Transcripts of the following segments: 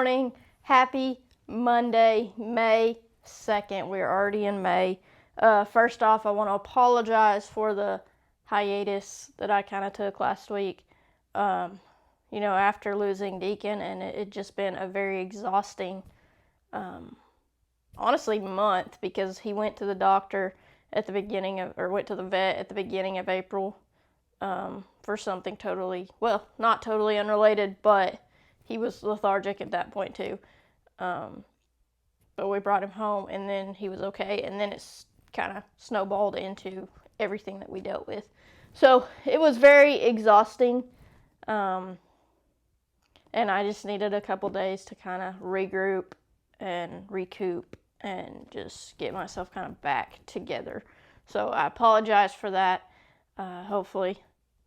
morning. Happy Monday, May 2nd. We're already in May. First off, I want to apologize for the hiatus that I kind of took last week. After losing Deacon, and it just been a very exhausting, honestly, month, because he went to the doctor went to the vet at the beginning of April, for something not totally unrelated, but he was lethargic at that point too. But we brought him home, and then he was okay, and then it's kind of snowballed into everything that we dealt with. So it was very exhausting, and I just needed a couple days to kind of regroup and recoup and just get myself kind of back together. So I apologize for that. Hopefully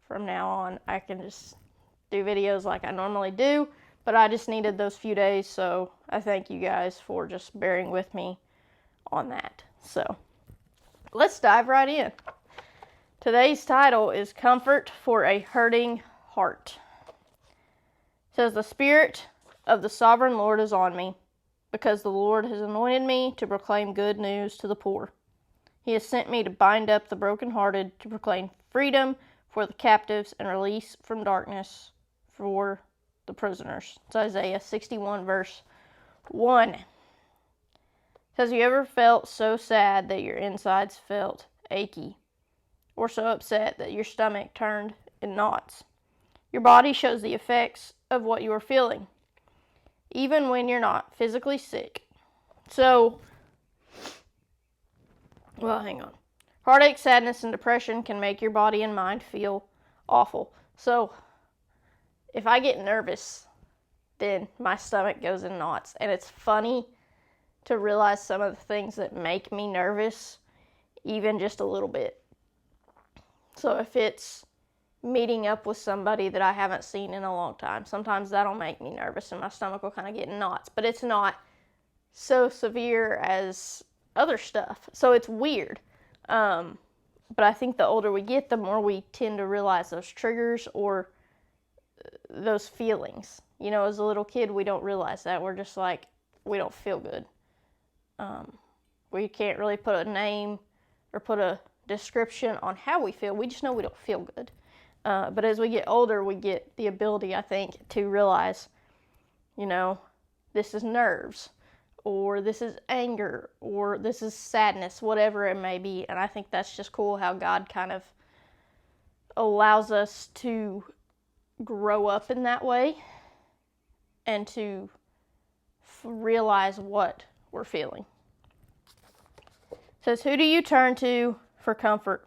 from now on I can just do videos like I normally do, but I just needed those few days, so I thank you guys for just bearing with me on that. So let's dive right in. Today's title is Comfort for a Hurting Heart. It says, "The Spirit of the Sovereign Lord is on me, because the Lord has anointed me to proclaim good news to the poor. He has sent me to bind up the brokenhearted, to proclaim freedom for the captives and release from darkness for the prisoners." It's Isaiah 61 verse 1. It says, "You ever felt so sad that your insides felt achy, or so upset that your stomach turned in knots? Your body shows the effects of what you are feeling, even when you're not physically sick." Hang on. Heartache, sadness, and depression can make your body and mind feel awful. So if I get nervous, then my stomach goes in knots. And it's funny to realize some of the things that make me nervous, even just a little bit. So if it's meeting up with somebody that I haven't seen in a long time, sometimes that'll make me nervous and my stomach will kind of get in knots. But it's not so severe as other stuff. So it's weird. But I think the older we get, the more we tend to realize those triggers or those feelings. As a little kid, we don't realize that. We're just like, we don't feel good. We can't really put a name or put a description on how we feel. We just know we don't feel good. But as we get older, we get the ability, I think, to realize, this is nerves, or this is anger, or this is sadness, whatever it may be. And I think that's just cool how God kind of allows us to grow up in that way and to realize what we're feeling. It says, "Who do you turn to for comfort?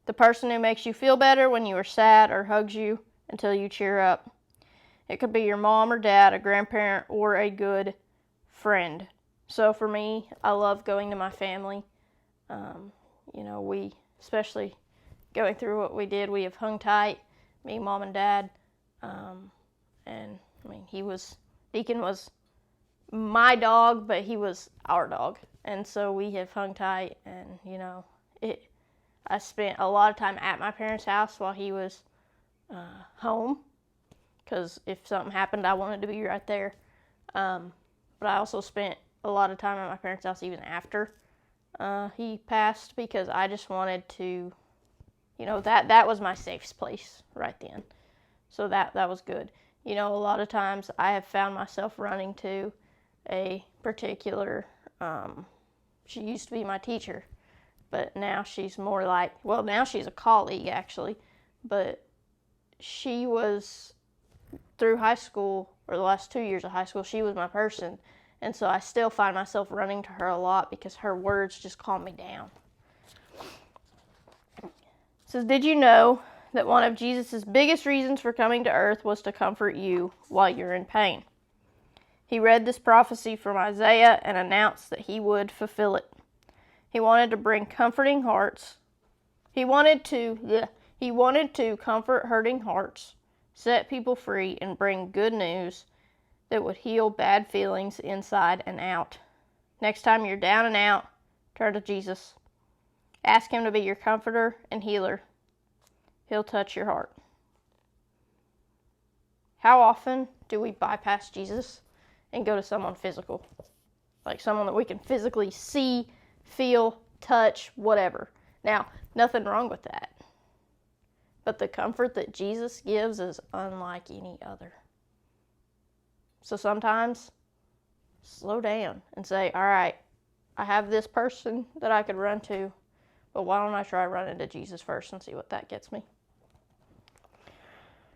The person who makes you feel better when you are sad, or hugs you until you cheer up. It could be your mom or dad, a grandparent, or a good friend." So for me, I love going to my family. We, especially going through what we did, we have hung tight, me, mom, and dad. Deacon was my dog, but he was our dog. And so we have hung tight, and, I spent a lot of time at my parents' house while he was home, because if something happened, I wanted to be right there. But I also spent a lot of time at my parents' house even after he passed, because I just wanted to, that was my safe place right then. So that was good. A lot of times I have found myself running to a particular, she used to be my teacher, but now she's more like, now she's a colleague actually, but she was, through high school, or the last 2 years of high school, she was my person. And so I still find myself running to her a lot because her words just calm me down. It says, "Did you know that one of Jesus' biggest reasons for coming to earth was to comfort you while you're in pain? He read this prophecy from Isaiah and announced that he would fulfill it. He wanted to bring comforting hearts. He wanted to comfort hurting hearts, set people free, and bring good news that would heal bad feelings inside and out. Next time you're down and out, turn to Jesus. Ask him to be your comforter and healer. He'll touch your heart." How often do we bypass Jesus and go to someone physical. Like someone that we can physically see, feel, touch, whatever. Now, nothing wrong with that. But the comfort that Jesus gives is unlike any other. So sometimes, slow down and say, all right, I have this person that I could run to, but why don't I try running to Jesus first and see what that gets me?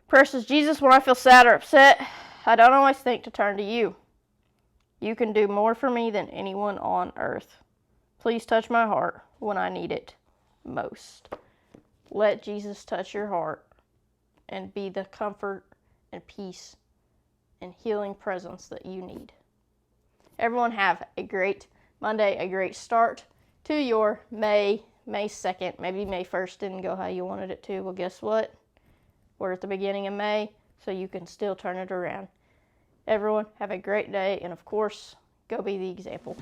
Prayer says, Jesus, when I feel sad or upset, I don't always think to turn to you. You can do more for me than anyone on earth. Please touch my heart when I need it most. Let Jesus touch your heart and be the comfort and peace and healing presence that you need. Everyone have a great Monday, a great start to your May 2nd. Maybe May 1st didn't go how you wanted it to. Well, guess what? We're at the beginning of May, so you can still turn it around. Everyone, have a great day, and of course, go be the example.